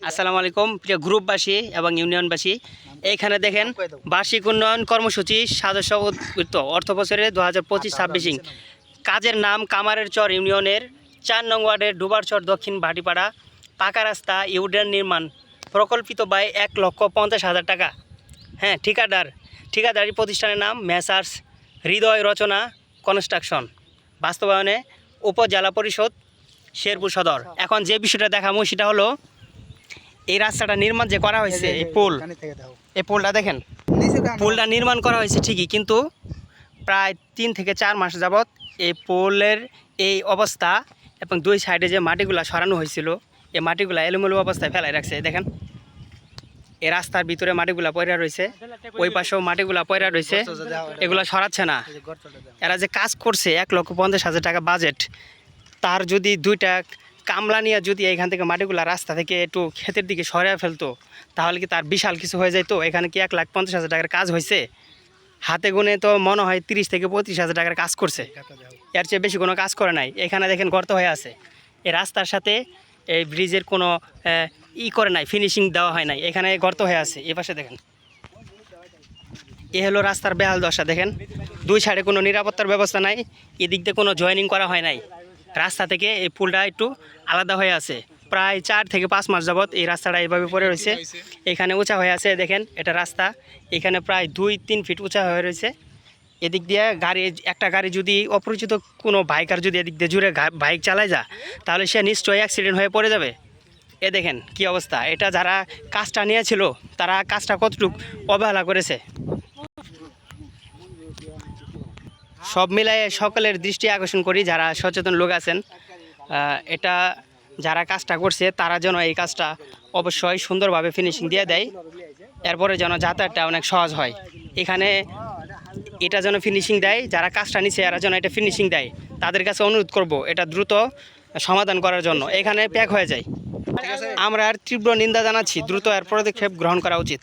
আসসালামু আলাইকুম প্রিয় গ্রুপবাসী এবং ইউনিয়নবাসী। এইখানে দেখেন বার্ষিক উন্নয়ন কর্মসূচি সদস্য উদ্বৃত্ত অর্থ বছরে 2025-26 কাজের নাম কামারের চর ইউনিয়নের 4 নং ওয়ার্ডের ডুবারচর দক্ষিণ ভাটিপাড়া পাকা রাস্তা ইউডেন নির্মাণ প্রকল্পিত ব্যয় 1,50,000 টাকা। হ্যাঁ, ঠিকাদারি প্রতিষ্ঠানের নাম মেসার্স হৃদয় রচনা কনস্ট্রাকশন, বাস্তবায়নে উপজেলা পরিষদ শেরপুর সদর। এখন যে বিষয়টা দেখাবো সেটা হলো এই রাস্তাটা নির্মাণ যে করা হয়েছে, এই পোলটা দেখেন, পোলটা নির্মাণ করা হয়েছে ঠিকই, কিন্তু প্রায় 3 থেকে 4 মাস যাবৎ এই পোলের এই অবস্থা এবং দুই সাইডে যে মাটিগুলা সরানো হয়েছিল এই মাটিগুলা এলোমেলো অবস্থায় ফেলাই রাখছে। দেখেন এই রাস্তার ভিতরে মাটিগুলা পয়রা রয়েছে, ওই পাশেও মাটিগুলা পয়রা রয়েছে, এগুলো সরাচ্ছে না। এরা যে কাজ করছে 1,50,000 টাকা বাজেট, তার যদি 2টা কামলা নিয়ে যদি এখান থেকে মাটিগুলা রাস্তা থেকে একটু ক্ষেতের দিকে সরিয়ে ফেলতো তাহলে কি তার বিশাল কিছু হয়ে যেত। এখানে কি 1,50,000 টাকার কাজ হয়েছে? হাতে গুনে তো মনে হয় 30 থেকে 35,000 টাকার কাজ করছে, এর চেয়ে বেশি কোনো কাজ করে নাই। এখানে দেখেন গর্ত হয়ে আছে, এই রাস্তার সাথে এই ব্রিজের কোনো করে নাই, ফিনিশিং দেওয়া হয় নাই, এখানে গর্ত হয়ে আছে। এ পাশে দেখেন এ হলো রাস্তার বেহাল দশা। দেখেন দুই সাইডে কোনো নিরাপত্তার ব্যবস্থা নাই, এদিক দিয়ে কোনো জয়েনিং করা হয় নাই। রাস্তা থেকে এই পুলটা একটু আলাদা হয়ে আছে। প্রায় 4 থেকে 5 মাস যাবৎ এই রাস্তাটা এইভাবে পড়ে রয়েছে। এখানে উঁচা হয়ে আছে, দেখেন এটা রাস্তা, এখানে প্রায় 2-3 ফিট উঁচা হয়ে রয়েছে। এদিক দিয়ে একটা গাড়ি যদি অপরিচিত কোনো বাইকার যদি এদিক দিয়ে জুড়ে বাইক চালায় যা তাহলে সে নিশ্চয়ই অ্যাক্সিডেন্ট হয়ে পড়ে যাবে। এ দেখেন কি অবস্থা। এটা যারা কাজটা নিয়েছিল তারা কাজটা কতটুকু অবহেলা করেছে। সব মিলায়ে সকলের দৃষ্টি আকর্ষণ করি, যারা সচেতন লোক আছেন, এটা যারা কাজটা করছে তারা যেন এই কাজটা অবশ্যই সুন্দরভাবে ফিনিশিং দিয়ে দেয়, এরপরে যেন যাতায়াতটা অনেক সহজ হয়। এখানে এটা যেন ফিনিশিং দেয়, যারা কাজটা নিচ্ছে এরা যেন এটা ফিনিশিং দেয়। তাদের কাছে অনুরোধ করব এটা দ্রুত সমাধান করার জন্য। এখানে প্যাক হয়ে যায়। আমরা আর তীব্র নিন্দা জানাচ্ছি, দ্রুত এর পদক্ষেপ গ্রহণ করা উচিত।